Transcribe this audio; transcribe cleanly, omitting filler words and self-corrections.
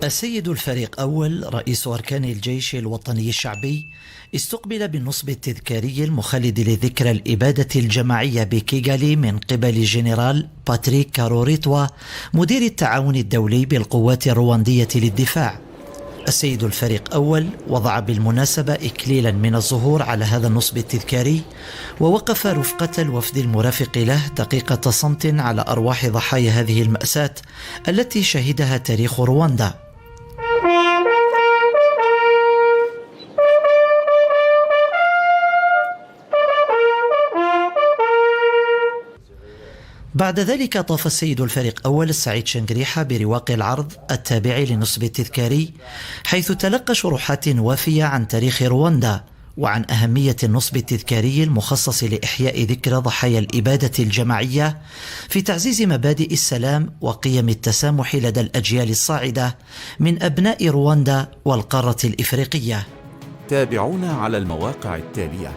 السيد الفريق أول رئيس أركان الجيش الوطني الشعبي استقبل بالنصب التذكاري المخلد لذكرى الإبادة الجماعية بكيغالي من قبل الجنرال باتريك كاروريتوا مدير التعاون الدولي بالقوات الرواندية للدفاع. السيد الفريق أول وضع بالمناسبة إكليلا من الزهور على هذا النصب التذكاري، ووقف رفقة الوفد المرافق له دقيقة صمت على أرواح ضحايا هذه المأساة التي شهدها تاريخ رواندا. بعد ذلك طاف السيد الفريق أول السعيد شنقريحة برواق العرض التابع للنصب التذكاري، حيث تلقى شروحات وافية عن تاريخ رواندا وعن أهمية النصب التذكاري المخصص لإحياء ذكرى ضحايا الإبادة الجماعية في تعزيز مبادئ السلام وقيم التسامح لدى الأجيال الصاعدة من أبناء رواندا والقارة الإفريقية. تابعونا على المواقع التالية: